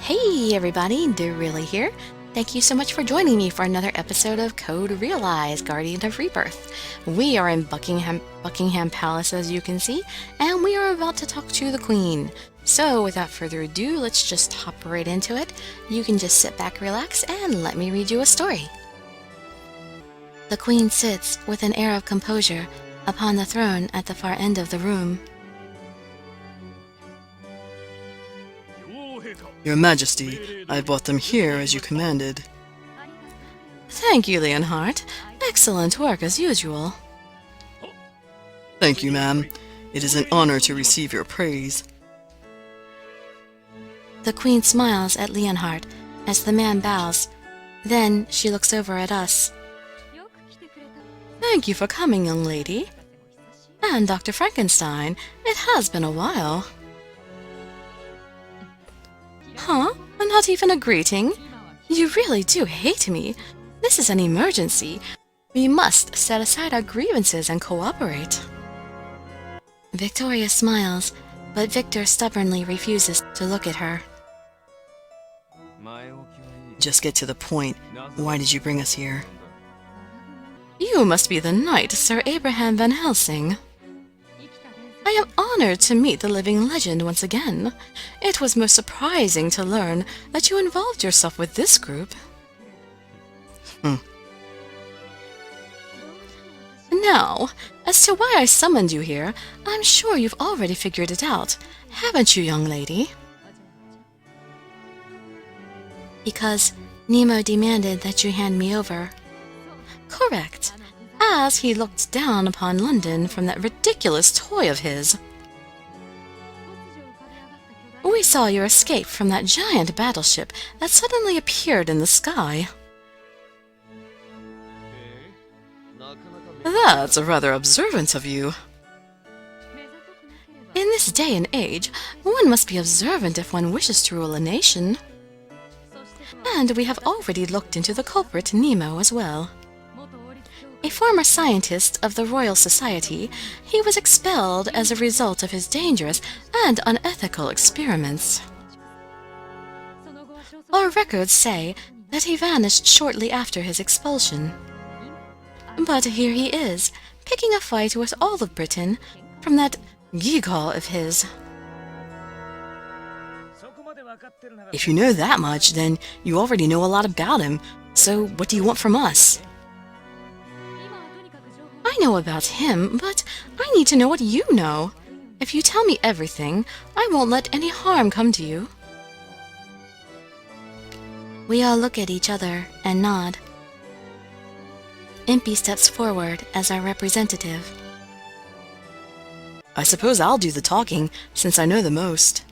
Hey everybody, Dirili here. Thank you so much for joining me for another episode of Code Realize, Guardian of Rebirth. We are in Buckingham Palace, as you can see, and we are about to talk to the Queen. So without further ado, let's just hop right into it. You can just sit back, relax, and let me read you a story. The Queen sits with an air of composure upon the throne at the far end of the room. Your Majesty, I brought them here as you commanded. Thank you, Leonhardt. Excellent work as usual. Thank you, ma'am. It is an honor to receive your praise. The Queen smiles at Leonhardt as the man bows. Then she looks over at us. Thank you for coming, young lady. And Dr. Frankenstein, it has been a while. Huh? Not even a greeting? You really do hate me. This is an emergency. We must set aside our grievances and cooperate. Victoria smiles, but Victor stubbornly refuses to look at her. Just get to the point. Why did you bring us here? You must be the knight, Sir Abraham Van Helsing. I am honored to meet the living legend once again. It was most surprising to learn that you involved yourself with this group. Now, as to why I summoned you here, I'm sure you've already figured it out, haven't you, young lady? Because Nemo demanded that you hand me over. Correct. As he looked down upon London from that ridiculous toy of his. We saw your escape from that giant battleship that suddenly appeared in the sky. That's rather observant of you. In this day and age, one must be observant if one wishes to rule a nation. And we have already looked into the culprit Nemo as well. A former scientist of the Royal Society, he was expelled as a result of his dangerous and unethical experiments. Our records say that he vanished shortly after his expulsion. But here he is, picking a fight with all of Britain from that gewgaw of his. If you know that much, then you already know a lot about him. So what do you want from us? I know about him, but I need to know what you know. If you tell me everything, I won't let any harm come to you. We all look at each other and nod. Impy steps forward as our representative. I suppose I'll do the talking, since I know the most.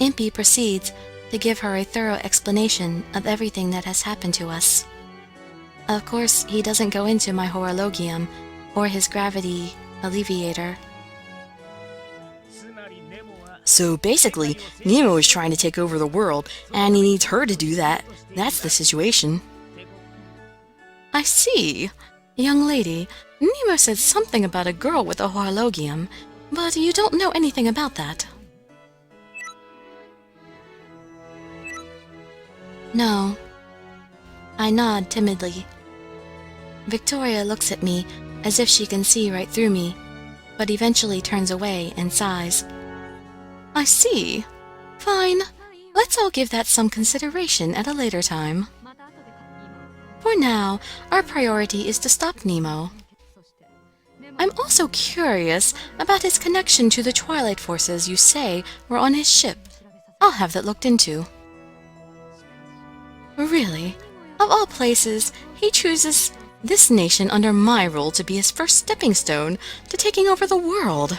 Impy proceeds to give her a thorough explanation of everything that has happened to us. Of course, he doesn't go into my horologium or his gravity alleviator. So basically, Nemo is trying to take over the world, and he needs her to do that. That's the situation. I see. Young lady, Nemo said something about a girl with a horologium, but you don't know anything about that. No. I nod timidly. Victoria looks at me as if she can see right through me, but eventually turns away and sighs. I see. Fine. Let's all give that some consideration at a later time. For now, our priority is to stop Nemo. I'm also curious about his connection to the Twilight forces you say were on his ship. I'll have that looked into. Really? Of all places, he chooses this nation under my rule to be his first stepping stone to taking over the world.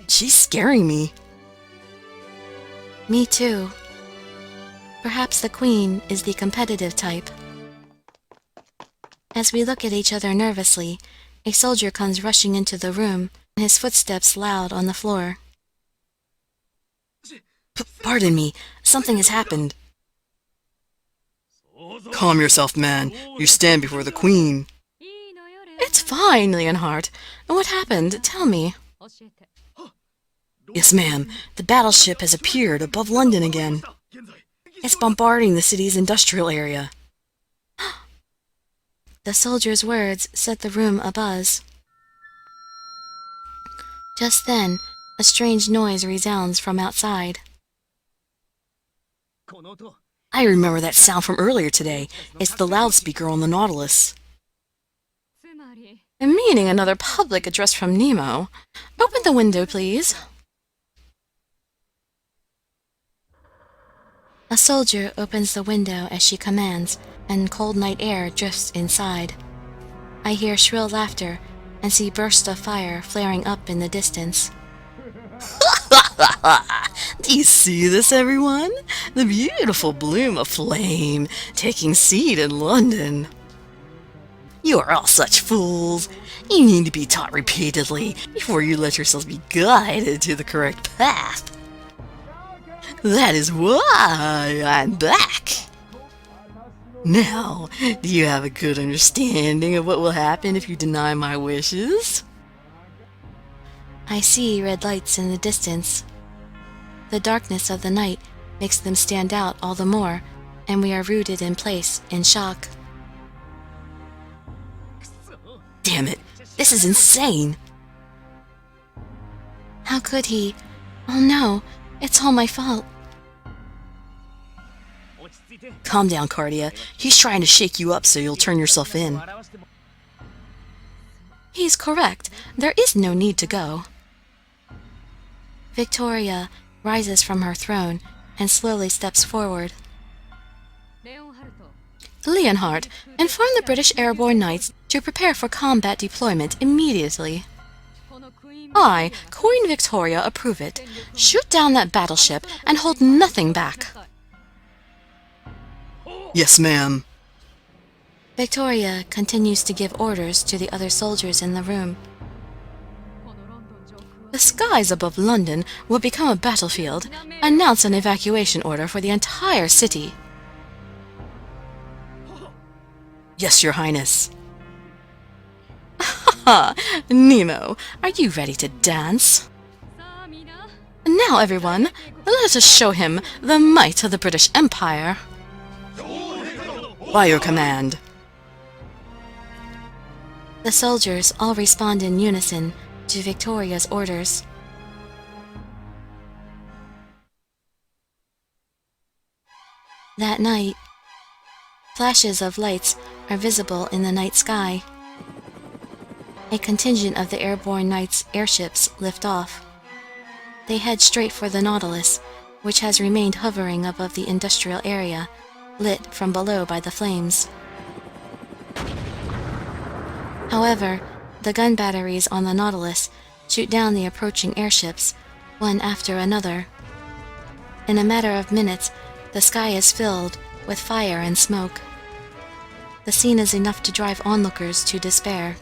She's scaring me. Me too. Perhaps the Queen is the competitive type. As we look at each other nervously, a soldier comes rushing into the room, his footsteps loud on the floor. Pardon me, something has happened. Calm yourself, man. You stand before the Queen. It's fine, Leonhardt. What happened? Tell me. Yes, ma'am. The battleship has appeared above London again. It's bombarding the city's industrial area. The soldier's words set the room abuzz. Just then, a strange noise resounds from outside. I remember that sound from earlier today. It's the loudspeaker on the Nautilus. Meaning another public address from Nemo. Open the window, please. A soldier opens the window as she commands, and cold night air drifts inside. I hear shrill laughter and see bursts of fire flaring up in the distance. Do you see this, everyone? The beautiful bloom of flame taking seed in London. You are all such fools. You need to be taught repeatedly before you let yourselves be guided to the correct path. That is why I'm back. Now, do you have a good understanding of what will happen if you deny my wishes? I see red lights in the distance. The darkness of the night makes them stand out all the more, and we are rooted in place in shock. Damn it, this is insane! How could he? Oh no, it's all my fault. Calm down, Cardia. He's trying to shake you up so you'll turn yourself in. He's correct. There is no need to go. Victoria rises from her throne and slowly steps forward. Leonhardt, inform the British Airborne Knights to prepare for combat deployment immediately. I, Queen Victoria, approve it. Shoot down that battleship and hold nothing back. Yes, ma'am. Victoria continues to give orders to the other soldiers in the room. The skies above London will become a battlefield. Announce an evacuation order for the entire city. Yes, Your Highness. Ha! Nemo, are you ready to dance? Now, everyone, let us show him the might of the British Empire. By your command. The soldiers all respond in unison to Victoria's orders. That night, flashes of lights are visible in the night sky. A contingent of the Airborne Knights' airships lift off. They head straight for the Nautilus, which has remained hovering above the industrial area, lit from below by the flames. However, the gun batteries on the Nautilus shoot down the approaching airships, one after another. In a matter of minutes, the sky is filled with fire and smoke. The scene is enough to drive onlookers to despair.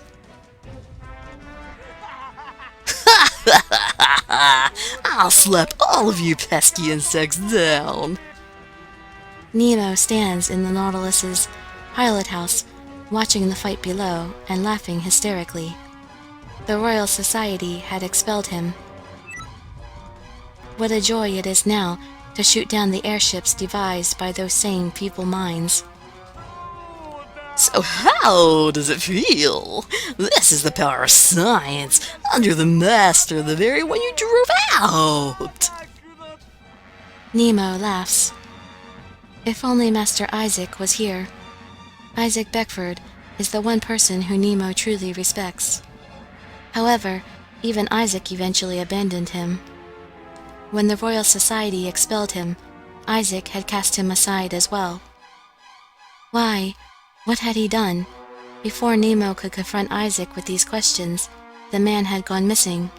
I'll slap all of you pesky insects down. Nemo stands in the Nautilus's pilot house, watching the fight below and laughing hysterically. The Royal Society had expelled him. What a joy it is now to shoot down the airships devised by those same feeble minds. So how does it feel? This is the power of science, under the master, the very one you drove out. Nemo laughs. If only Master Isaac was here. Isaac Beckford is the one person who Nemo truly respects. However, even Isaac eventually abandoned him. When the Royal Society expelled him, Isaac had cast him aside as well. Why? What had he done? Before Nemo could confront Isaac with these questions, the man had gone missing.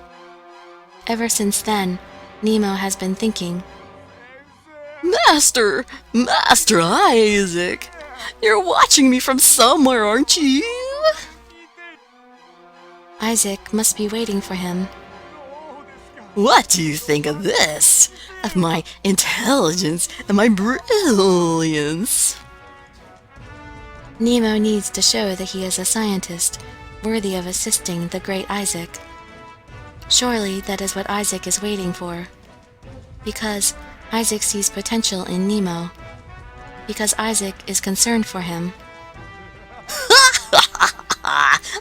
Ever since then, Nemo has been thinking. Master Isaac, you're watching me from somewhere, aren't you? Isaac must be waiting for him. What do you think of this? Of my intelligence and my brilliance? Nemo needs to show that he is a scientist worthy of assisting the great Isaac. Surely that is what Isaac is waiting for. Because Isaac sees potential in Nemo. Because Isaac is concerned for him.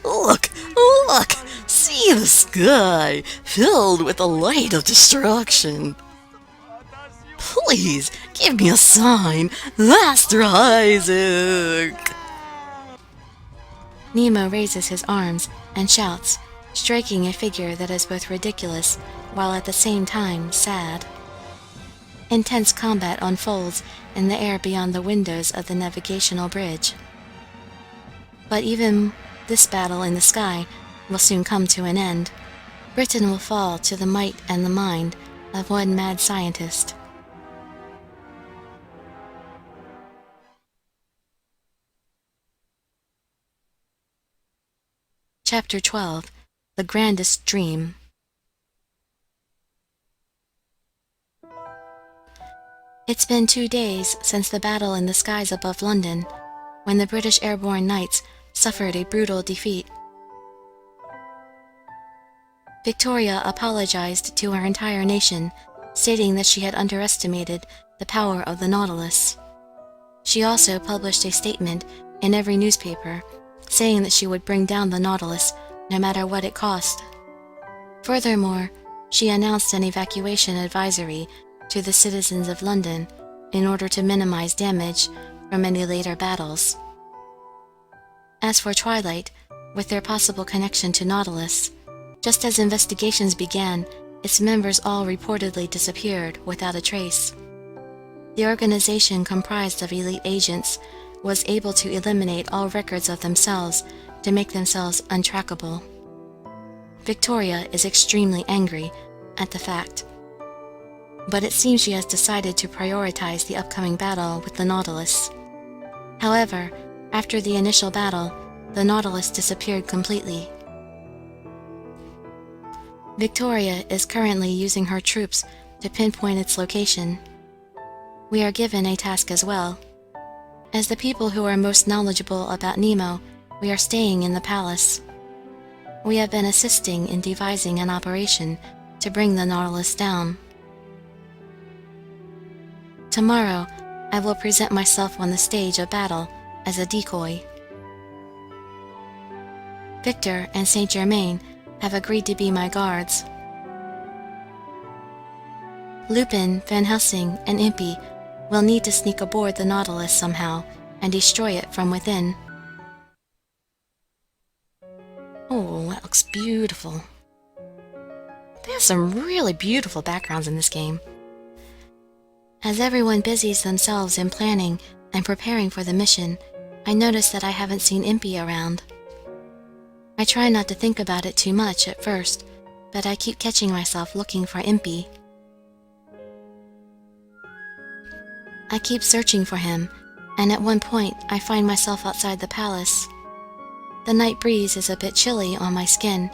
Look, look! See the sky, filled with the light of destruction. Please, give me a sign, Master Isaac! Nemo raises his arms and shouts, striking a figure that is both ridiculous while at the same time sad. Intense combat unfolds in the air beyond the windows of the navigational bridge. But even this battle in the sky will soon come to an end. Britain will fall to the might and the mind of one mad scientist. Chapter 12. The Grandest Dream. It's been 2 days since the battle in the skies above London, when the British airborne knights suffered a brutal defeat. Victoria apologized to her entire nation, stating that she had underestimated the power of the Nautilus. She also published a statement in every newspaper, saying that she would bring down the Nautilus no matter what it cost. Furthermore, she announced an evacuation advisory to the citizens of London in order to minimize damage from any later battles. As for Twilight, with their possible connection to Nautilus, just as investigations began, its members all reportedly disappeared without a trace. The organization, comprised of elite agents, was able to eliminate all records of themselves to make themselves untrackable. Victoria is extremely angry at the fact, but it seems she has decided to prioritize the upcoming battle with the Nautilus. However, after the initial battle, the Nautilus disappeared completely. Victoria is currently using her troops to pinpoint its location. We are given a task as well. As the people who are most knowledgeable about Nemo, we are staying in the palace. We have been assisting in devising an operation to bring the Nautilus down. Tomorrow, I will present myself on the stage of battle as a decoy. Victor and Saint Germain have agreed to be my guards. Lupin, Van Helsing, and Impy will need to sneak aboard the Nautilus somehow and destroy it from within. Oh, that looks beautiful. They have some really beautiful backgrounds in this game. As everyone busies themselves in planning and preparing for the mission, I notice that I haven't seen Impy around. I try not to think about it too much at first, but I keep catching myself looking for Impy. I keep searching for him, and at one point I find myself outside the palace. The night breeze is a bit chilly on my skin,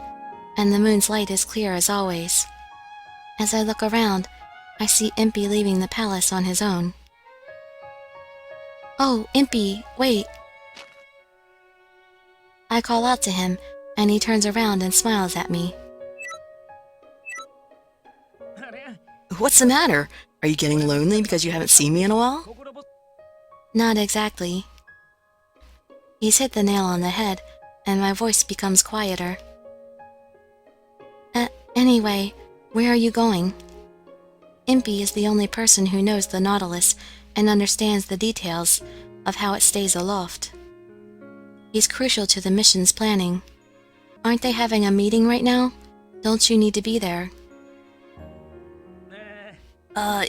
and the moon's light is clear as always. As I look around, I see Impy leaving the palace on his own. "Oh, Impy, wait!" I call out to him, and he turns around and smiles at me. What's the matter? Are you getting lonely because you haven't seen me in a while? Not exactly. He's hit the nail on the head, and my voice becomes quieter. Anyway, where are you going? Impy is the only person who knows the Nautilus and understands the details of how it stays aloft. He's crucial to the mission's planning. Aren't they having a meeting right now? Don't you need to be there?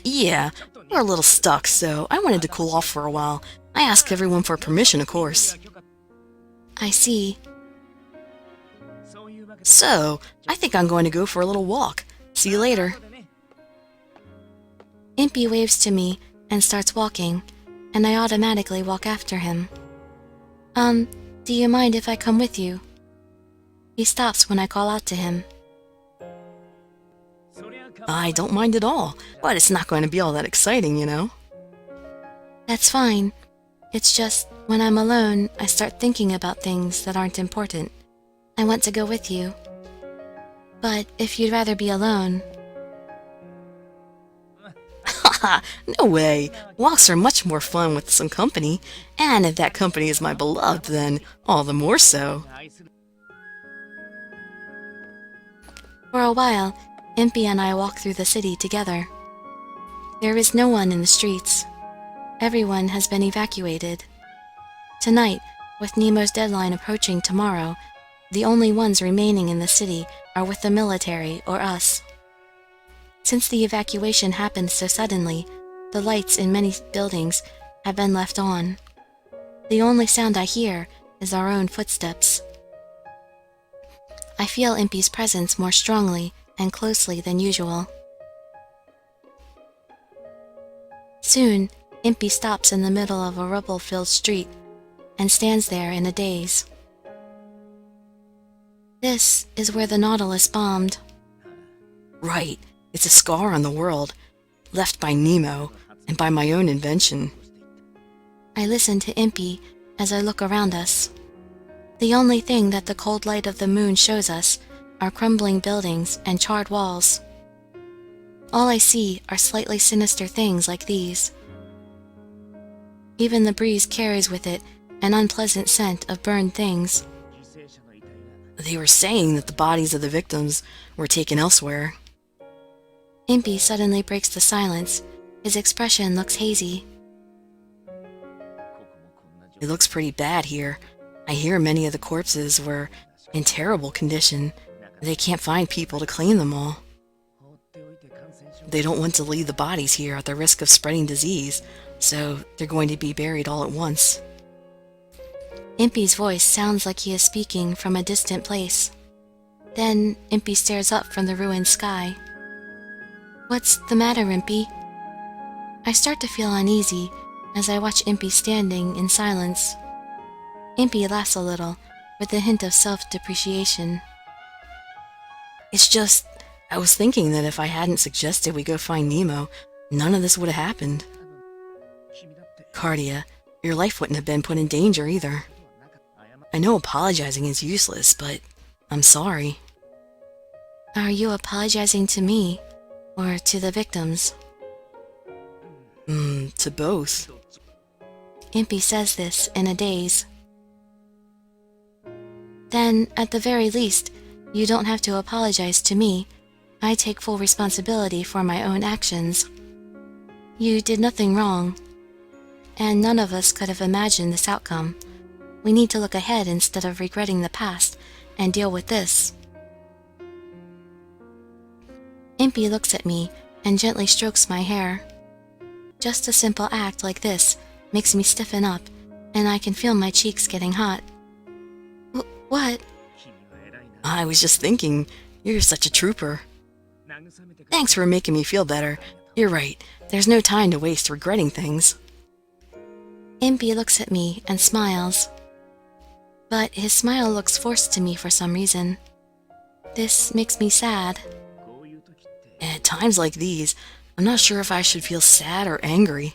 Yeah. We're a little stuck, so I wanted to cool off for a while. I asked everyone for permission, of course. I see. So, I think I'm going to go for a little walk. See you later. Impy waves to me and starts walking, and I automatically walk after him. Do you mind if I come with you? He stops when I call out to him. I don't mind at all, but it's not going to be all that exciting, you know? That's fine. It's just, when I'm alone, I start thinking about things that aren't important. I want to go with you. But if you'd rather be alone... Haha, no way. Walks are much more fun with some company, and if that company is my beloved, then all the more so. For a while, Impy and I walk through the city together. There is no one in the streets. Everyone has been evacuated. Tonight, with Nemo's deadline approaching tomorrow, the only ones remaining in the city are with the military or us. Since the evacuation happened so suddenly, the lights in many buildings have been left on. The only sound I hear is our own footsteps. I feel Impy's presence more strongly and closely than usual. Soon, Impy stops in the middle of a rubble-filled street and stands there in a daze. This is where the Nautilus bombed. Right, it's a scar on the world, left by Nemo and by my own invention. I listen to Impy as I look around us. The only thing that the cold light of the moon shows us are crumbling buildings and charred walls. All I see are slightly sinister things like these. Even the breeze carries with it an unpleasant scent of burned things. They were saying that the bodies of the victims were taken elsewhere. Impy suddenly breaks the silence. His expression looks hazy. It looks pretty bad here. I hear many of the corpses were in terrible condition. They can't find people to clean them all. They don't want to leave the bodies here at the risk of spreading disease, so they're going to be buried all at once. Impy's voice sounds like he is speaking from a distant place. Then Impy stares up from the ruined sky. What's the matter, Impy? I start to feel uneasy as I watch Impy standing in silence. Impy laughs a little, with a hint of self-depreciation. It's just, I was thinking that if I hadn't suggested we go find Nemo, none of this would have happened. Cardia, your life wouldn't have been put in danger either. I know apologizing is useless, but I'm sorry. Are you apologizing to me, or to the victims? To both. Impy says this in a daze. Then, at the very least, you don't have to apologize to me. I take full responsibility for my own actions. You did nothing wrong, and none of us could have imagined this outcome. We need to look ahead instead of regretting the past and deal with this. Impy looks at me and gently strokes my hair. Just a simple act like this makes me stiffen up, and I can feel my cheeks getting hot. What? I was just thinking, you're such a trooper. Thanks for making me feel better. You're right, there's no time to waste regretting things. Impy looks at me and smiles. But his smile looks forced to me for some reason. This makes me sad. At times like these, I'm not sure if I should feel sad or angry.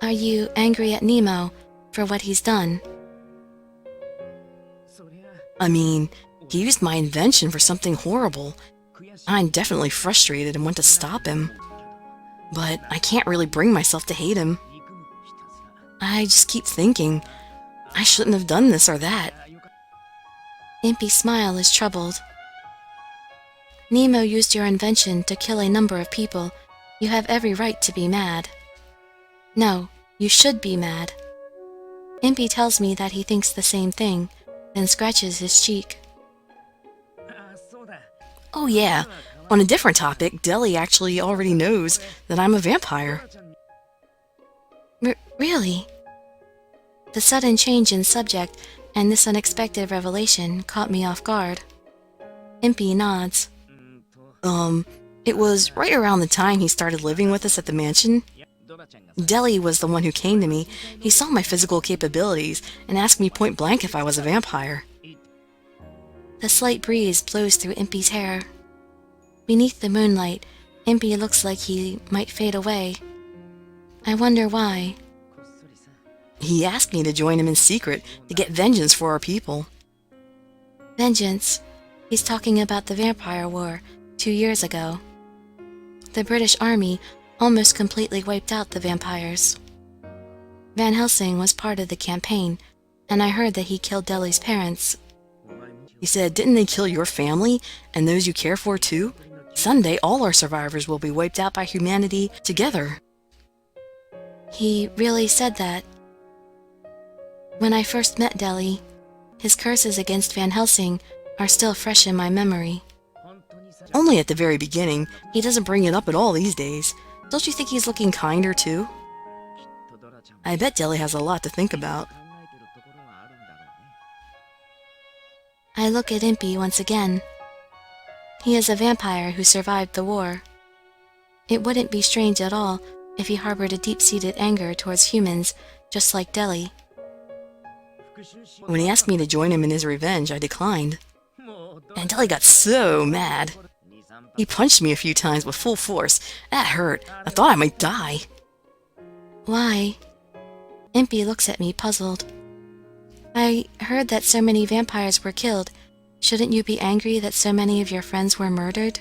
Are you angry at Nemo for what he's done? I mean, he used my invention for something horrible. I'm definitely frustrated and want to stop him. But I can't really bring myself to hate him. I just keep thinking, I shouldn't have done this or that. Impy's smile is troubled. Nemo used your invention to kill a number of people. You have every right to be mad. No, you should be mad. Impy tells me that he thinks the same thing, then scratches his cheek. Oh yeah, on a different topic, Deli actually already knows that I'm a vampire. Really? The sudden change in subject and this unexpected revelation caught me off guard. Impy nods. It was right around the time he started living with us at the mansion. Deli was the one who came to me. He saw my physical capabilities and asked me point blank if I was a vampire. The slight breeze blows through Impy's hair. Beneath the moonlight, Impy looks like he might fade away. I wonder why. He asked me to join him in secret to get vengeance for our people. Vengeance. He's talking about the Vampire War 2 years ago. The British Army almost completely wiped out the vampires. Van Helsing was part of the campaign, and I heard that he killed Deli's parents. He said, didn't they kill your family and those you care for too? Someday all our survivors will be wiped out by humanity together. He really said that. When I first met Deli, his curses against Van Helsing are still fresh in my memory. Only at the very beginning. He doesn't bring it up at all these days. Don't you think he's looking kinder too? I bet Deli has a lot to think about. I look at Impy once again. He is a vampire who survived the war. It wouldn't be strange at all if he harbored a deep-seated anger towards humans, just like Deli. When he asked me to join him in his revenge, I declined. And Deli got so mad. He punched me a few times with full force. That hurt. I thought I might die. Why? Impy looks at me, puzzled. I heard that so many vampires were killed. Shouldn't you be angry that so many of your friends were murdered?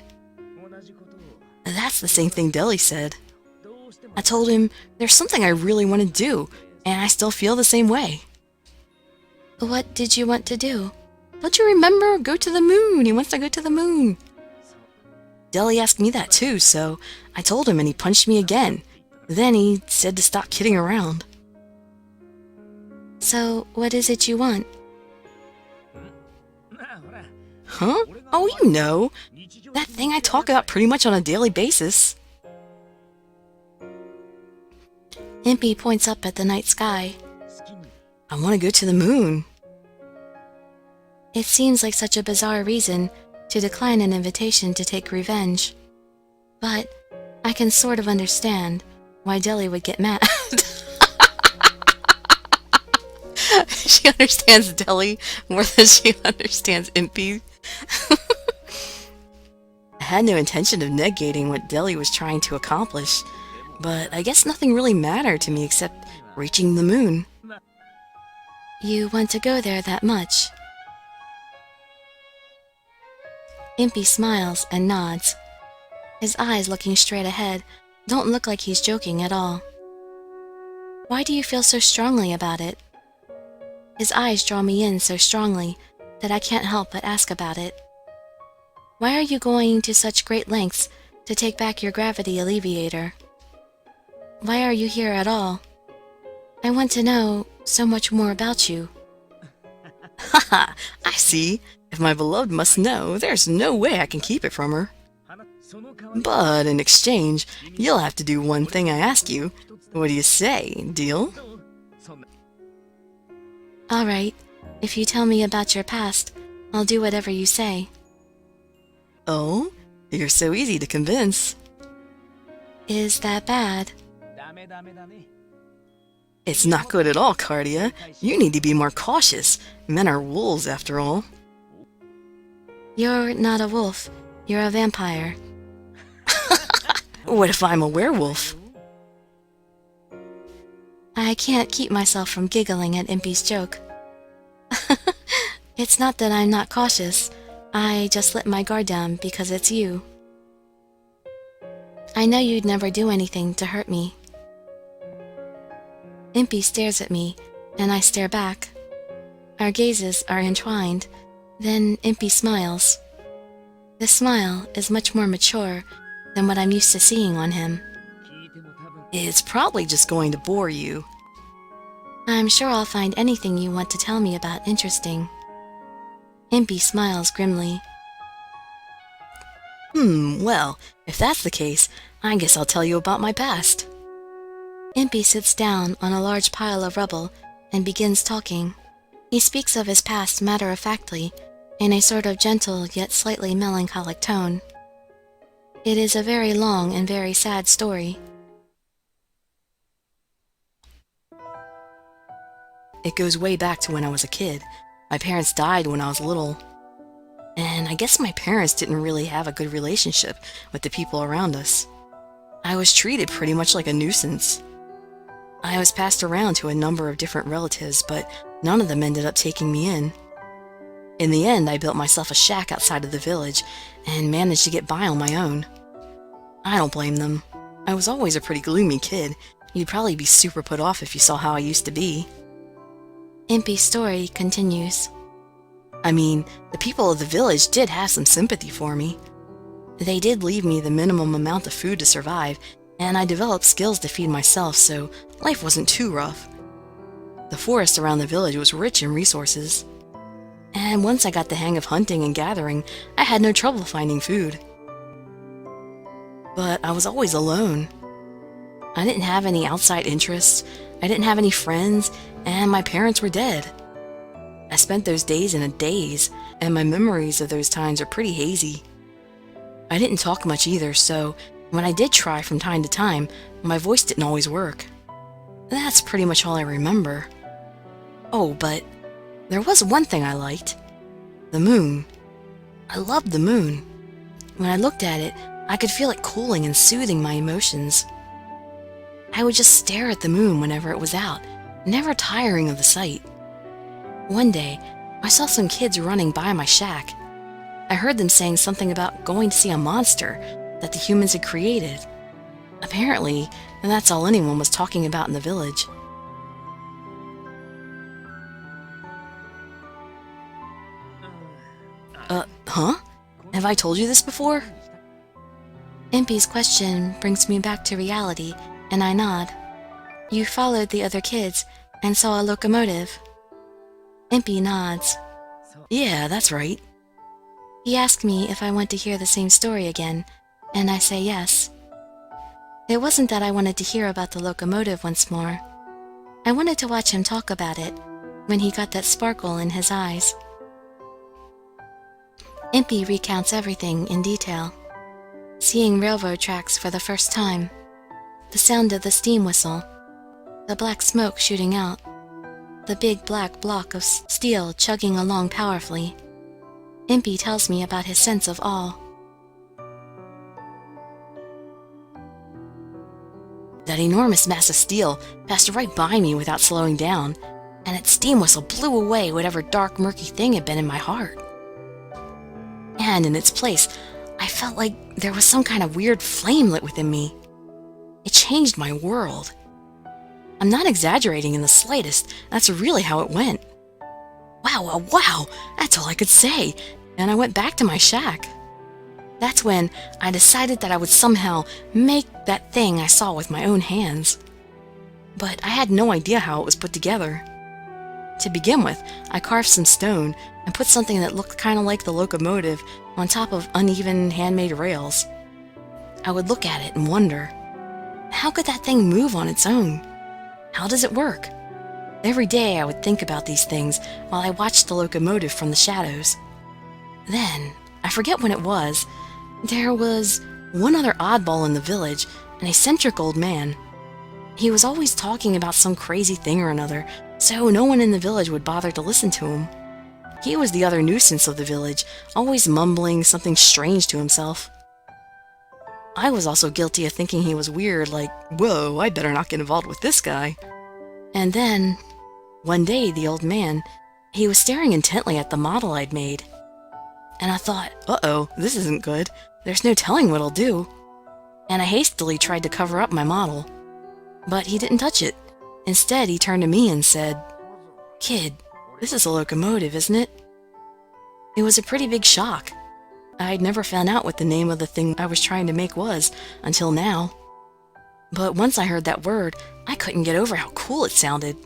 That's the same thing Deli said. I told him there's something I really want to do, and I still feel the same way. What did you want to do? Don't you remember? Go to the moon. He wants to go to the moon. Deli asked me that too, so I told him and he punched me again. Then he said to stop kidding around. So, what is it you want? Huh? Oh, you know. That thing I talk about pretty much on a daily basis. Impy points up at the night sky. I want to go to the moon. It seems like such a bizarre reason to decline an invitation to take revenge. But I can sort of understand why Deli would get mad. She understands Deli more than she understands Impy. I had no intention of negating what Deli was trying to accomplish, but I guess nothing really mattered to me except reaching the moon. You want to go there that much? Impy smiles and nods. His eyes, looking straight ahead, don't look like he's joking at all. Why do you feel so strongly about it? His eyes draw me in so strongly that I can't help but ask about it. Why are you going to such great lengths to take back your gravity alleviator? Why are you here at all? I want to know so much more about you. Haha, I see. If my beloved must know, there's no way I can keep it from her. But in exchange, you'll have to do one thing I ask you. What do you say, deal? All right, if you tell me about your past, I'll do whatever you say. Oh? You're so easy to convince. Is that bad? It's not good at all, Cardia. You need to be more cautious. Men are wolves, after all. You're not a wolf. You're a vampire. What if I'm a werewolf? I can't keep myself from giggling at Impy's joke. It's not that I'm not cautious. I just let my guard down because it's you. I know you'd never do anything to hurt me. Impy stares at me, and I stare back. Our gazes are entwined. Then Impy smiles. The smile is much more mature than what I'm used to seeing on him. It's probably just going to bore you. I'm sure I'll find anything you want to tell me about interesting. Impy smiles grimly. Well, if that's the case, I guess I'll tell you about my past. Impy sits down on a large pile of rubble and begins talking. He speaks of his past matter-of-factly, in a sort of gentle yet slightly melancholic tone. It is a very long and very sad story. It goes way back to when I was a kid. My parents died when I was little. And I guess my parents didn't really have a good relationship with the people around us. I was treated pretty much like a nuisance. I was passed around to a number of different relatives, but none of them ended up taking me in. In the end, I built myself a shack outside of the village and managed to get by on my own. I don't blame them. I was always a pretty gloomy kid. You'd probably be super put off if you saw how I used to be. Impy's story continues. I mean, the people of the village did have some sympathy for me. They did leave me the minimum amount of food to survive, and I developed skills to feed myself, so life wasn't too rough. The forest around the village was rich in resources. And once I got the hang of hunting and gathering, I had no trouble finding food. But I was always alone. I didn't have any outside interests, I didn't have any friends, and my parents were dead. I spent those days in a daze, and my memories of those times are pretty hazy. I didn't talk much either, so when I did try from time to time, my voice didn't always work. That's pretty much all I remember. Oh, but there was one thing I liked. The moon. I loved the moon. When I looked at it, I could feel it cooling and soothing my emotions. I would just stare at the moon whenever it was out, never tiring of the sight. One day, I saw some kids running by my shack. I heard them saying something about going to see a monster that the humans had created. Apparently, that's all anyone was talking about in the village. Huh? Have I told you this before? Impy's question brings me back to reality, and I nod. You followed the other kids and saw a locomotive. Impy nods. Yeah, that's right. He asked me if I want to hear the same story again, and I say yes. It wasn't that I wanted to hear about the locomotive once more. I wanted to watch him talk about it when he got that sparkle in his eyes. Impy recounts everything in detail. Seeing railroad tracks for the first time, the sound of the steam whistle, the black smoke shooting out, the big black block of steel chugging along powerfully. Impy tells me about his sense of awe. That enormous mass of steel passed right by me without slowing down, and its steam whistle blew away whatever dark, murky thing had been in my heart. And in its place, I felt like there was some kind of weird flame lit within me. It changed my world. I'm not exaggerating in the slightest. That's really how it went. Wow, that's all I could say, and I went back to my shack. That's when I decided that I would somehow make that thing I saw with my own hands. But I had no idea how it was put together. To begin with, I carved some stone and put something that looked kind of like the locomotive on top of uneven handmade rails. I would look at it and wonder, how could that thing move on its own? How does it work? Every day I would think about these things while I watched the locomotive from the shadows. Then, I forget when it was, there was one other oddball in the village, an eccentric old man. He was always talking about some crazy thing or another, so no one in the village would bother to listen to him. He was the other nuisance of the village, always mumbling something strange to himself. I was also guilty of thinking he was weird, like, whoa, I'd better not get involved with this guy. And then, one day, the old man, he was staring intently at the model I'd made. And I thought, uh-oh, this isn't good. There's no telling what he'll do. And I hastily tried to cover up my model. But he didn't touch it. Instead, he turned to me and said, "Kid, this is a locomotive, isn't it?" It was a pretty big shock. I'd never found out what the name of the thing I was trying to make was, until now. But once I heard that word, I couldn't get over how cool it sounded.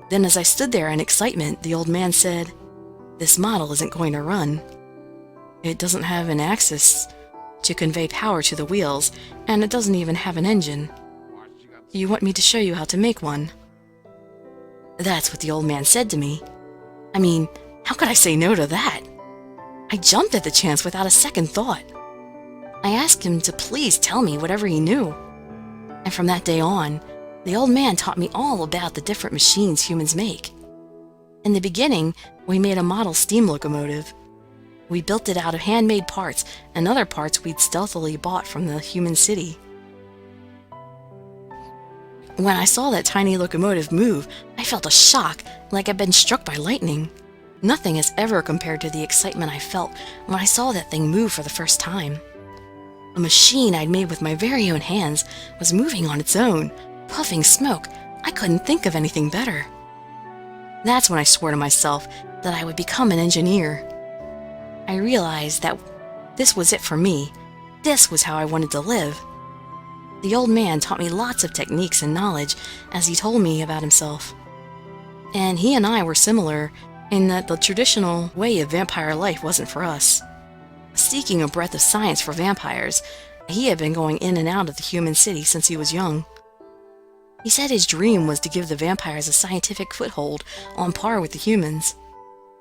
Then as I stood there in excitement, the old man said, "This model isn't going to run. It doesn't have an axis to convey power to the wheels, and it doesn't even have an engine. You want me to show you how to make one?" That's what the old man said to me. I mean, how could I say no to that? I jumped at the chance without a second thought. I asked him to please tell me whatever he knew. And from that day on, the old man taught me all about the different machines humans make. In the beginning, we made a model steam locomotive. We built it out of handmade parts and other parts we'd stealthily bought from the human city. When I saw that tiny locomotive move, I felt a shock, like I'd been struck by lightning. Nothing has ever compared to the excitement I felt when I saw that thing move for the first time. A machine I'd made with my very own hands was moving on its own, puffing smoke. I couldn't think of anything better. That's when I swore to myself that I would become an engineer. I realized that this was it for me. This was how I wanted to live. The old man taught me lots of techniques and knowledge as he told me about himself. And he and I were similar in that the traditional way of vampire life wasn't for us. Seeking a breath of science for vampires, he had been going in and out of the human city since he was young. He said his dream was to give the vampires a scientific foothold on par with the humans.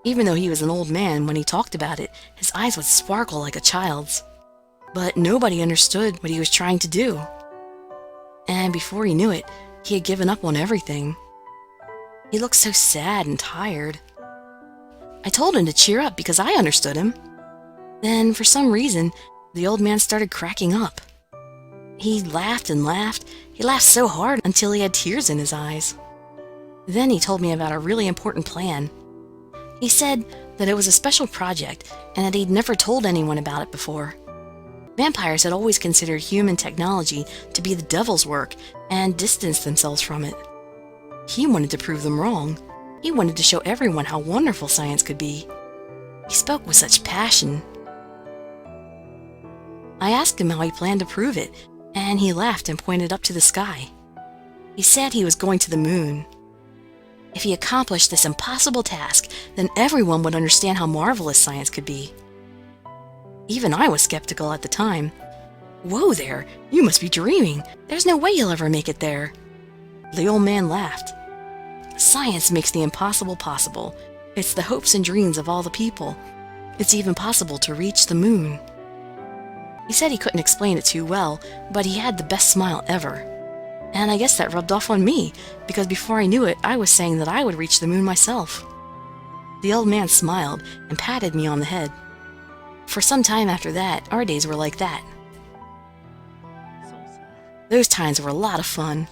Even though he was an old man, when he talked about it, his eyes would sparkle like a child's. But nobody understood what he was trying to do. And before he knew it, he had given up on everything. He looked so sad and tired. I told him to cheer up because I understood him. Then, for some reason, the old man started cracking up. He laughed and laughed. He laughed so hard until he had tears in his eyes. Then he told me about a really important plan. He said that it was a special project and that he'd never told anyone about it before. Vampires had always considered human technology to be the devil's work and distanced themselves from it. He wanted to prove them wrong. He wanted to show everyone how wonderful science could be. He spoke with such passion. I asked him how he planned to prove it, and he laughed and pointed up to the sky. He said he was going to the moon. If he accomplished this impossible task, then everyone would understand how marvelous science could be. Even I was skeptical at the time. "Whoa there, you must be dreaming. There's no way you'll ever make it there." The old man laughed. "Science makes the impossible possible. It's the hopes and dreams of all the people. It's even possible to reach the moon." He said he couldn't explain it too well, but he had the best smile ever. And I guess that rubbed off on me, because before I knew it, I was saying that I would reach the moon myself. The old man smiled and patted me on the head. For some time after that, our days were like that. Those times were a lot of fun.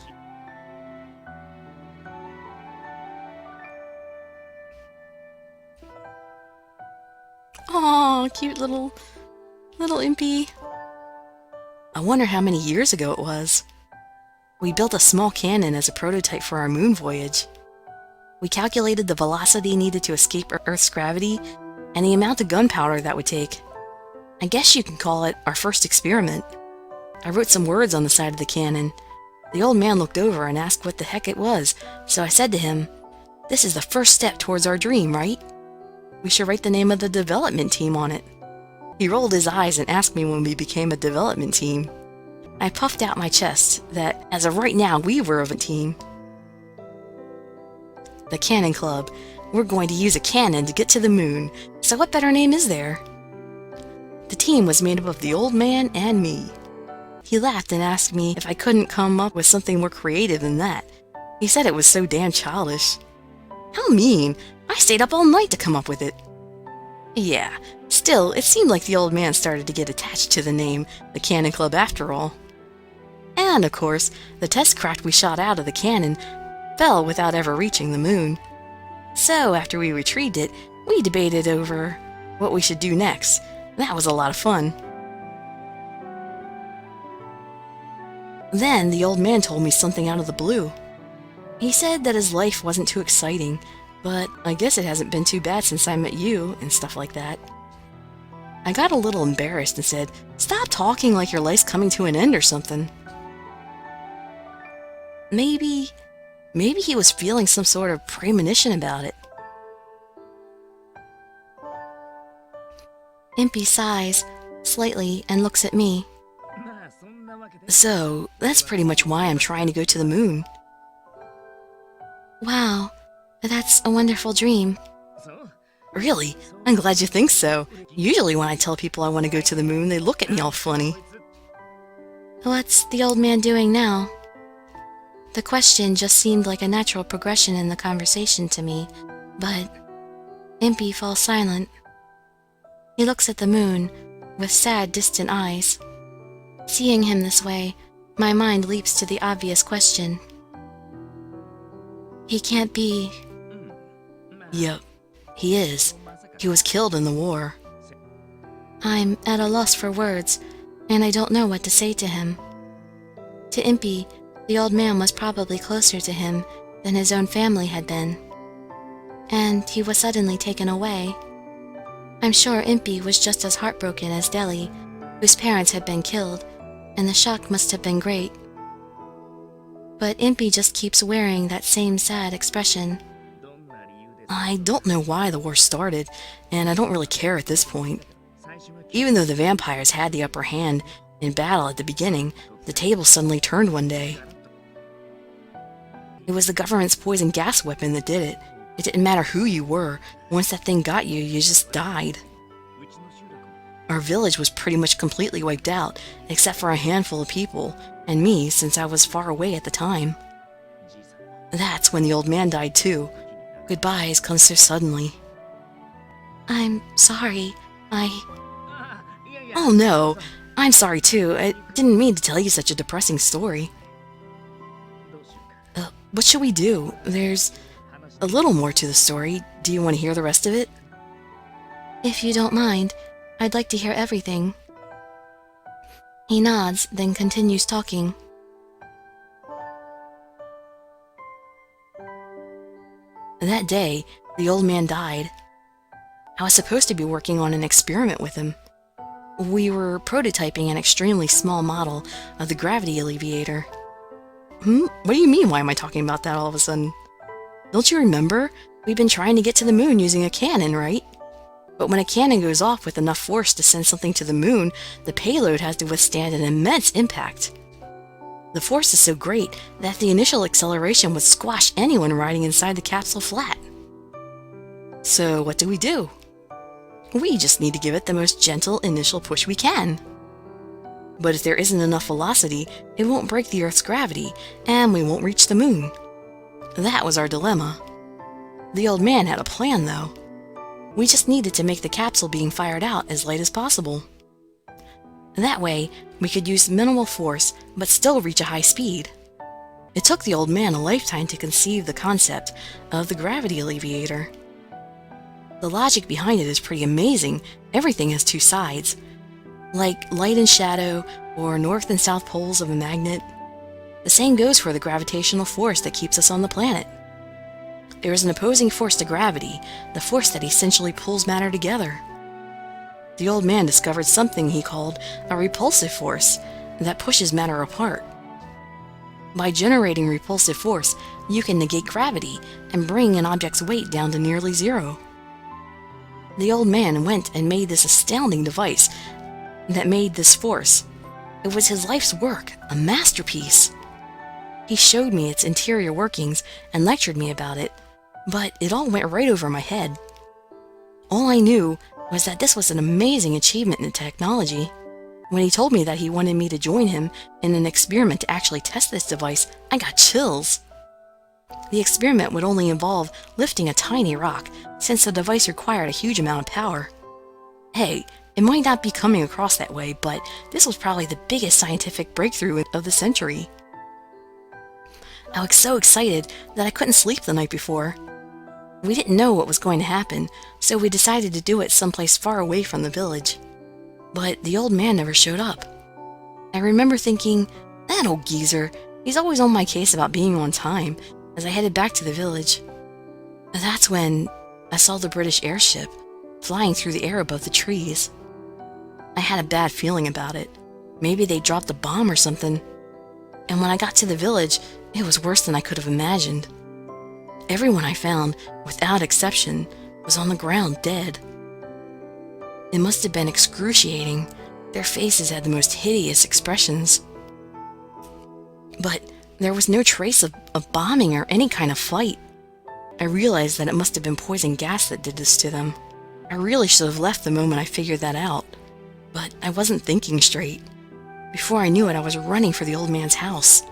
Aw, cute little Impy. I wonder how many years ago it was. We built a small cannon as a prototype for our moon voyage. We calculated the velocity needed to escape Earth's gravity and the amount of gunpowder that would take. I guess you can call it our first experiment. I wrote some words on the side of the cannon. The old man looked over and asked what the heck it was, so I said to him, "This is the first step towards our dream, right? We should write the name of the development team on it." He rolled his eyes and asked me when we became a development team. I puffed out my chest that, as of right now, we were of a team. The Cannon Club. We're going to use a cannon to get to the moon, so what better name is there? The team was made up of the old man and me. He laughed and asked me if I couldn't come up with something more creative than that. He said it was so damn childish. How mean! I stayed up all night to come up with it. Yeah, still, it seemed like the old man started to get attached to the name, the Cannon Club after all. And, of course, the test craft we shot out of the cannon fell without ever reaching the moon. So, after we retrieved it, we debated over what we should do next. That was a lot of fun. Then, the old man told me something out of the blue. He said that his life wasn't too exciting, but I guess it hasn't been too bad since I met you and stuff like that. I got a little embarrassed and said, "Stop talking like your life's coming to an end or something." Maybe he was feeling some sort of premonition about it. Impy sighs slightly and looks at me. "So, that's pretty much why I'm trying to go to the moon." "Wow, that's a wonderful dream." "Really? I'm glad you think so. Usually when I tell people I want to go to the moon, they look at me all funny." "What's the old man doing now?" The question just seemed like a natural progression in the conversation to me, but Impy falls silent. He looks at the moon with sad, distant eyes. Seeing him this way, my mind leaps to the obvious question. He can't be... Yep, He is. He was killed in the war. I'm at a loss for words, and I don't know what to say to him. To Impy, the old man was probably closer to him than his own family had been. And he was suddenly taken away. I'm sure Impy was just as heartbroken as Deli, whose parents had been killed, and the shock must have been great. But Impy just keeps wearing that same sad expression. I don't know why the war started, and I don't really care at this point. Even though the vampires had the upper hand in battle at the beginning, the table suddenly turned one day. It was the government's poison gas weapon that did it. It didn't matter who you were. Once that thing got you, you just died. Our village was pretty much completely wiped out, except for a handful of people, and me, since I was far away at the time. That's when the old man died too. Goodbyes come so suddenly. I'm sorry. Oh no, I'm sorry too. I didn't mean to tell you such a depressing story. What should we do? There's a little more to the story. Do you want to hear the rest of it? If you don't mind, I'd like to hear everything. He nods, then continues talking. That day, the old man died. I was supposed to be working on an experiment with him. We were prototyping an extremely small model of the gravity alleviator. What do you mean, why am I talking about that all of a sudden? Don't you remember? We've been trying to get to the moon using a cannon, right? But when a cannon goes off with enough force to send something to the moon, the payload has to withstand an immense impact. The force is so great that the initial acceleration would squash anyone riding inside the capsule flat. So what do? We just need to give it the most gentle initial push we can. But if there isn't enough velocity, it won't break the Earth's gravity, and we won't reach the moon. That was our dilemma. The old man had a plan, though. We just needed to make the capsule being fired out as light as possible. That way, we could use minimal force, but still reach a high speed. It took the old man a lifetime to conceive the concept of the gravity alleviator. The logic behind it is pretty amazing. Everything has two sides, like light and shadow, or north and south poles of a magnet. The same goes for the gravitational force that keeps us on the planet. There is an opposing force to gravity, the force that essentially pulls matter together. The old man discovered something he called a repulsive force that pushes matter apart. By generating repulsive force, you can negate gravity and bring an object's weight down to nearly zero. The old man went and made this astounding device that made this force. It was his life's work, a masterpiece. He showed me its interior workings and lectured me about it, but it all went right over my head. All I knew was that this was an amazing achievement in technology. When he told me that he wanted me to join him in an experiment to actually test this device, I got chills. The experiment would only involve lifting a tiny rock, since the device required a huge amount of power. Hey, it might not be coming across that way, but this was probably the biggest scientific breakthrough of the century. I was so excited that I couldn't sleep the night before. We didn't know what was going to happen, so we decided to do it someplace far away from the village. But the old man never showed up. I remember thinking, that old geezer, he's always on my case about being on time, as I headed back to the village. That's when I saw the British airship flying through the air above the trees. I had a bad feeling about it. Maybe they dropped a bomb or something. And when I got to the village, it was worse than I could have imagined. Everyone I found, without exception, was on the ground dead. It must have been excruciating. Their faces had the most hideous expressions. But there was no trace of bombing or any kind of fight. I realized that it must have been poison gas that did this to them. I really should have left the moment I figured that out. But I wasn't thinking straight. Before I knew it, I was running for the old man's house.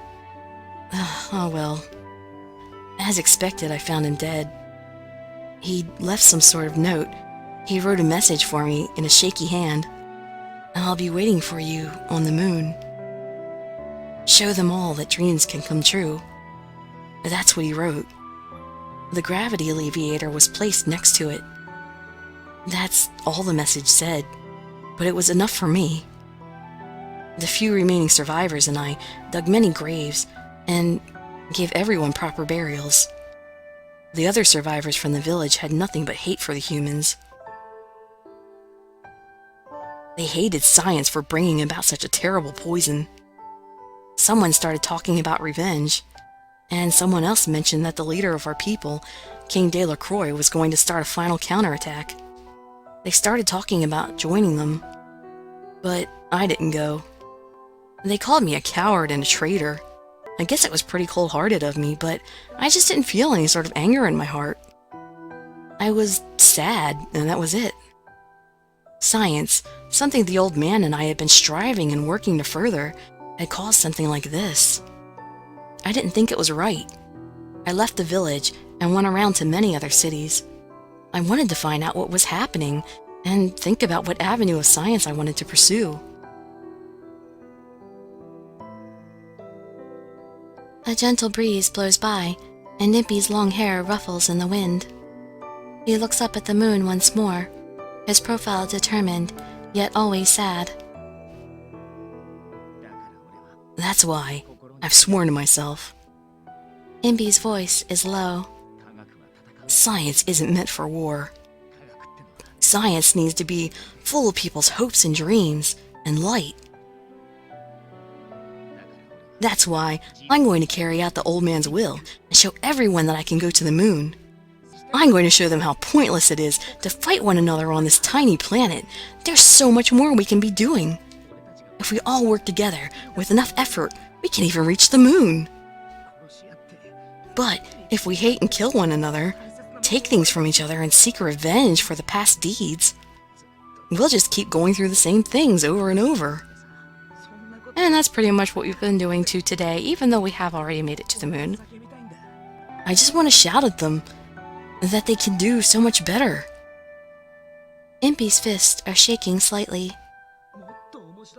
Oh well. As expected, I found him dead. He'd left some sort of note. He wrote a message for me in a shaky hand. I'll be waiting for you on the moon. Show them all that dreams can come true. That's what he wrote. The gravity alleviator was placed next to it, That's all the message said, but it was enough for me. The few remaining survivors and I dug many graves and gave everyone proper burials. The other survivors from the village had nothing but hate for the humans. They hated science for bringing about such a terrible poison. Someone started talking about revenge, and someone else mentioned that the leader of our people, King De La Croix, was going to start a final counterattack. They started talking about joining them, but I didn't go. They called me a coward and a traitor. I guess it was pretty cold-hearted of me, but I just didn't feel any sort of anger in my heart. I was sad, and that was it. Science, something the old man and I had been striving and working to further, had caused something like this. I didn't think it was right. I left the village and went around to many other cities. I wanted to find out what was happening and think about what avenue of science I wanted to pursue. A gentle breeze blows by, and Impy's long hair ruffles in the wind. He looks up at the moon once more, his profile determined, yet always sad. That's why I've sworn to myself. Impy's voice is low. Science isn't meant for war. Science needs to be full of people's hopes and dreams and light. That's why I'm going to carry out the old man's will and show everyone that I can go to the moon. I'm going to show them how pointless it is to fight one another on this tiny planet. There's so much more we can be doing. If we all work together with enough effort, we can even reach the moon. But if we hate and kill one another, take things from each other and seek revenge for the past deeds, we'll just keep going through the same things over and over. And that's pretty much what we've been doing to today, even though we have already made it to the moon. I just want to shout at them that they can do so much better. Impy's fists are shaking slightly.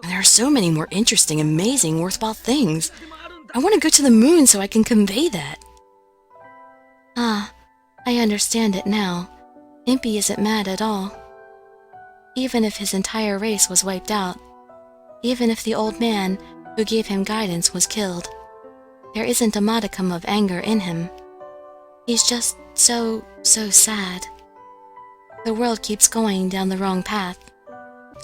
There are so many more interesting, amazing, worthwhile things. I want to go to the moon so I can convey that. Ah, I understand it now. Impy isn't mad at all. Even if his entire race was wiped out, even if the old man who gave him guidance was killed, there isn't a modicum of anger in him. He's just so sad. The world keeps going down the wrong path.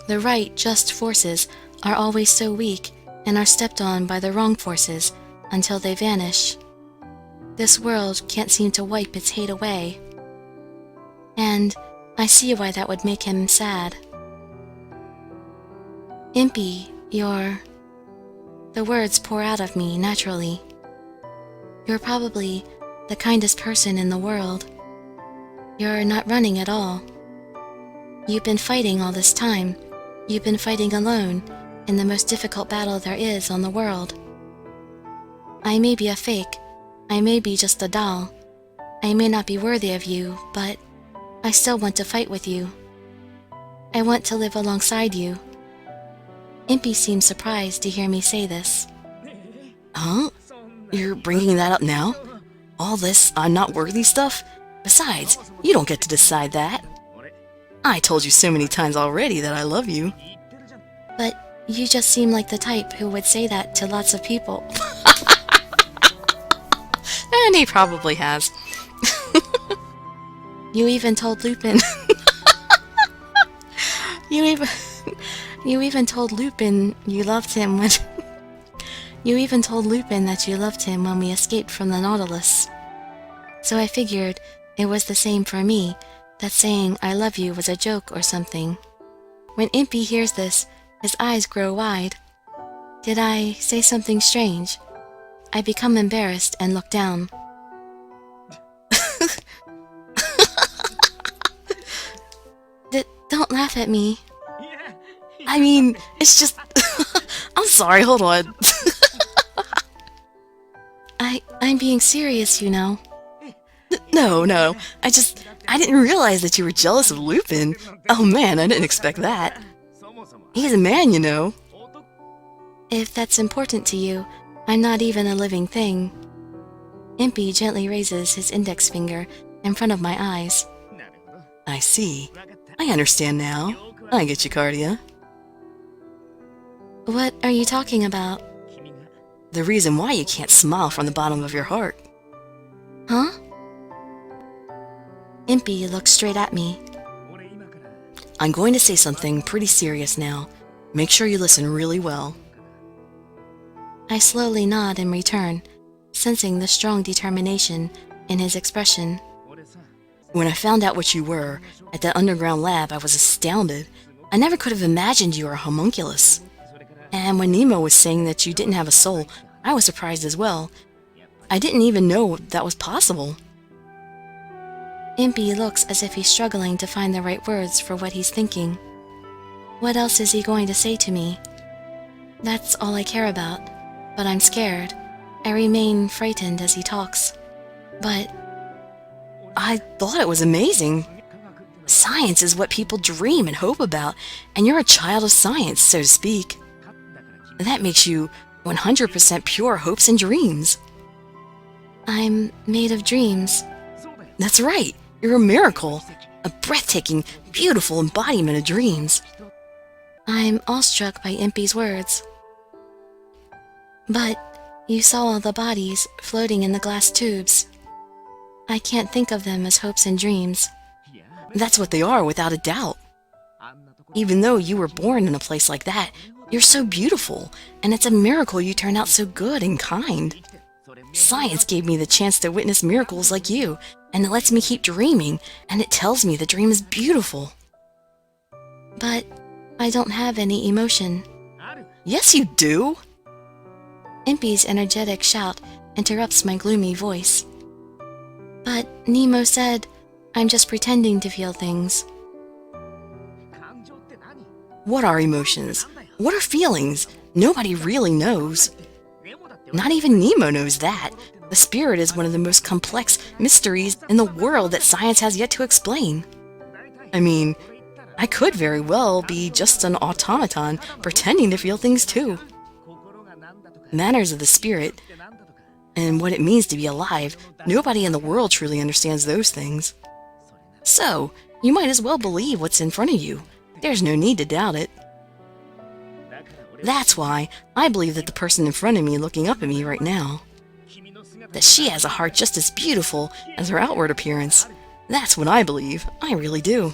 The right, just forces are always so weak and are stepped on by the wrong forces until they vanish. This world can't seem to wipe its hate away. And I see why that would make him sad. Impy, the words pour out of me naturally. You're probably the kindest person in the world. You're not running at all. You've been fighting all this time. You've been fighting alone in the most difficult battle there is on the world. I may be a fake. I may be just a doll. I may not be worthy of you, but I still want to fight with you. I want to live alongside you. Impy seems surprised to hear me say this. Huh? You're bringing that up now? All this I'm not worthy stuff? Besides, you don't get to decide that. I told you so many times already that I love you. But you just seem like the type who would say that to lots of people. And he probably has. You even told Lupin. You even told Lupin you loved him when... You even told Lupin that you loved him when we escaped from the Nautilus. So I figured it was the same for me, that saying I love you was a joke or something. When Impy hears this, his eyes grow wide. Did I say something strange? I become embarrassed and look down. Don't laugh at me. I mean, it's just... I'm sorry, hold on. I'm being serious, you know. No, I didn't realize that you were jealous of Lupin. Oh man, I didn't expect that. He's a man, you know. If that's important to you, I'm not even a living thing. Impy gently raises his index finger in front of my eyes. I see. I understand now. I get you, Cardia. What are you talking about? The reason why you can't smile from the bottom of your heart. Huh? Impy looks straight at me. I'm going to say something pretty serious now. Make sure you listen really well. I slowly nod in return, sensing the strong determination in his expression. When I found out what you were at that underground lab, I was astounded. I never could have imagined you were a homunculus. And when Nemo was saying that you didn't have a soul, I was surprised as well. I didn't even know that was possible. Impy looks as if he's struggling to find the right words for what he's thinking. What else is he going to say to me? That's all I care about, but I'm scared. I remain frightened as he talks. But I thought it was amazing. Science is what people dream and hope about, and you're a child of science, so to speak. That makes you 100% pure hopes and dreams. I'm made of dreams. That's right. You're a miracle. A breathtaking, beautiful embodiment of dreams. I'm awestruck by Impy's words. But you saw all the bodies floating in the glass tubes. I can't think of them as hopes and dreams. That's what they are, without a doubt. Even though you were born in a place like that, you're so beautiful, and it's a miracle you turned out so good and kind. Science gave me the chance to witness miracles like you, and it lets me keep dreaming, and it tells me the dream is beautiful. But I don't have any emotion. Yes, you do! Impy's energetic shout interrupts my gloomy voice. But Nemo said I'm just pretending to feel things. What are emotions? What are feelings? Nobody really knows. Not even Nemo knows that. The spirit is one of the most complex mysteries in the world that science has yet to explain. I mean, I could very well be just an automaton pretending to feel things too. Matters of the spirit and what it means to be alive, nobody in the world truly understands those things. So, you might as well believe what's in front of you. There's no need to doubt it. That's why I believe that the person in front of me looking up at me right now, that she has a heart just as beautiful as her outward appearance. That's what I believe. I really do.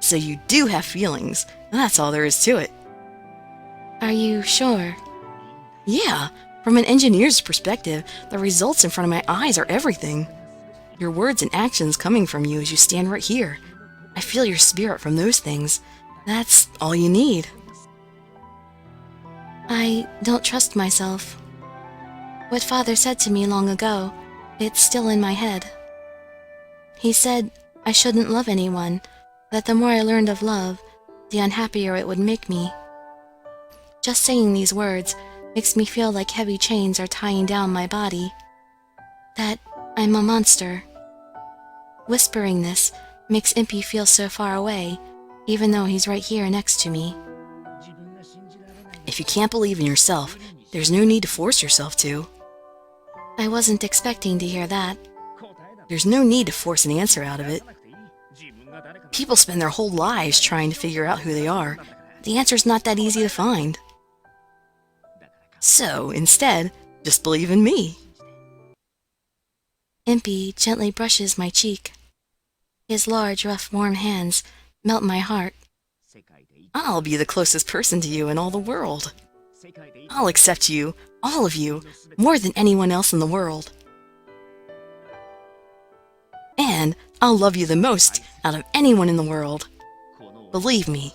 So you do have feelings. That's all there is to it. Are you sure? Yeah, from an engineer's perspective, the results in front of my eyes are everything. Your words and actions coming from you as you stand right here. I feel your spirit from those things. That's all you need. I don't trust myself. What Father said to me long ago, it's still in my head. He said I shouldn't love anyone, that the more I learned of love, the unhappier it would make me. Just saying these words makes me feel like heavy chains are tying down my body. That I'm a monster. Whispering this makes Impy feel so far away, even though he's right here next to me. If you can't believe in yourself, there's no need to force yourself to. I wasn't expecting to hear that. There's no need to force an answer out of it. People spend their whole lives trying to figure out who they are. The answer's not that easy to find. So, instead, just believe in me. Impy gently brushes my cheek. His large, rough, warm hands melt my heart. I'll be the closest person to you in all the world. I'll accept you, all of you, more than anyone else in the world. And I'll love you the most out of anyone in the world. Believe me.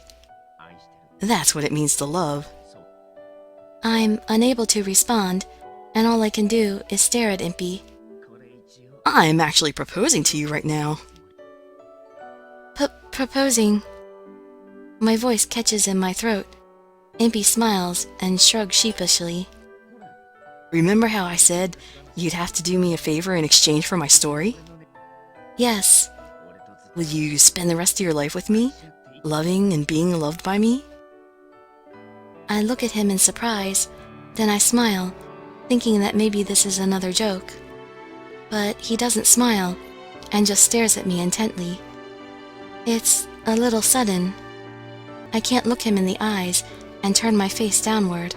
That's what it means to love. I'm unable to respond, and all I can do is stare at Impy. I'm actually proposing to you right now. Proposing. My voice catches in my throat. Impy smiles and shrugs sheepishly. Remember how I said you'd have to do me a favor in exchange for my story? Yes. Will you spend the rest of your life with me, loving and being loved by me? I look at him in surprise, then I smile, thinking that maybe this is another joke. But he doesn't smile, and just stares at me intently. It's a little sudden. I can't look him in the eyes and turn my face downward.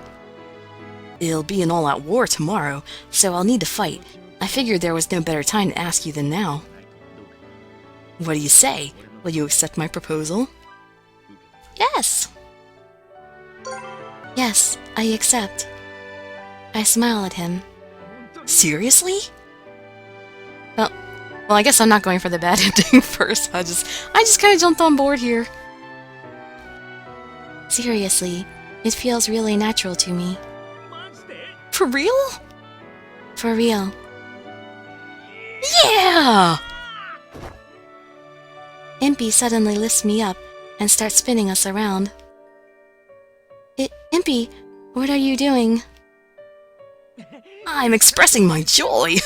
It'll be an all-out war tomorrow, so I'll need to fight. I figured there was no better time to ask you than now. What do you say? Will you accept my proposal? Yes! Yes, I accept. I smile at him. Seriously? Well, I guess I'm not going for the bad ending first. I just kind of jumped on board here. Seriously, it feels really natural to me. For real? For real. Yeah! Impy suddenly lifts me up and starts spinning us around. Impy, what are you doing? I'm expressing my joy!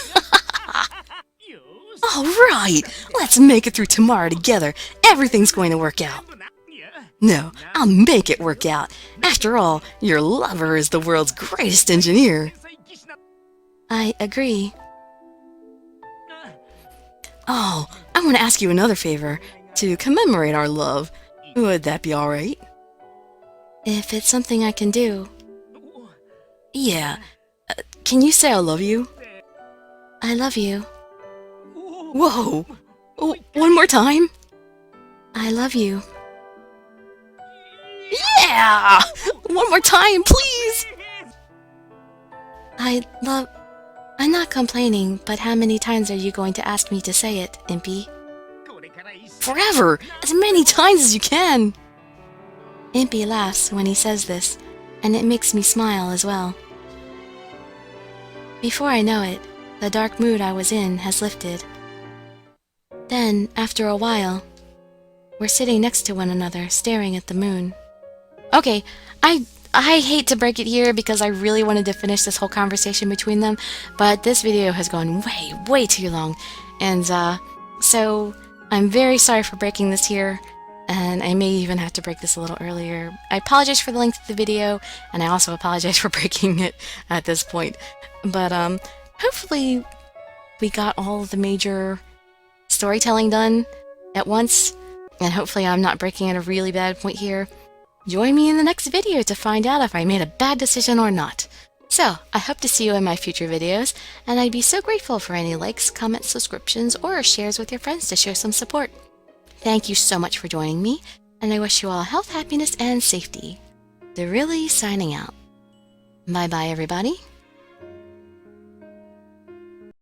Alright, let's make it through tomorrow together. Everything's going to work out. No, I'll make it work out. After all, your lover is the world's greatest engineer. I agree. Oh, I want to ask you another favor. To commemorate our love. Would that be alright? If it's something I can do. Yeah. Can you say I love you? I love you. Whoa! One more time? I love you. Yeah! One more time, please! I'm not complaining, but how many times are you going to ask me to say it, Impy? Forever! As many times as you can! Impy laughs when he says this, and it makes me smile as well. Before I know it, the dark mood I was in has lifted. Then, after a while, we're sitting next to one another, staring at the moon. Okay, I hate to break it here because I really wanted to finish this whole conversation between them, but this video has gone way too long, and so I'm very sorry for breaking this here, and I may even have to break this a little earlier. I apologize for the length of the video, and I also apologize for breaking it at this point, but hopefully we got all of the major storytelling done at once, and hopefully I'm not breaking at a really bad point here. Join me in the next video to find out if I made a bad decision or not. So, I hope to see you in my future videos, and I'd be so grateful for any likes, comments, subscriptions, or shares with your friends to show some support. Thank you so much for joining me, and I wish you all health, happiness, and safety. Dirili signing out. Bye-bye, everybody.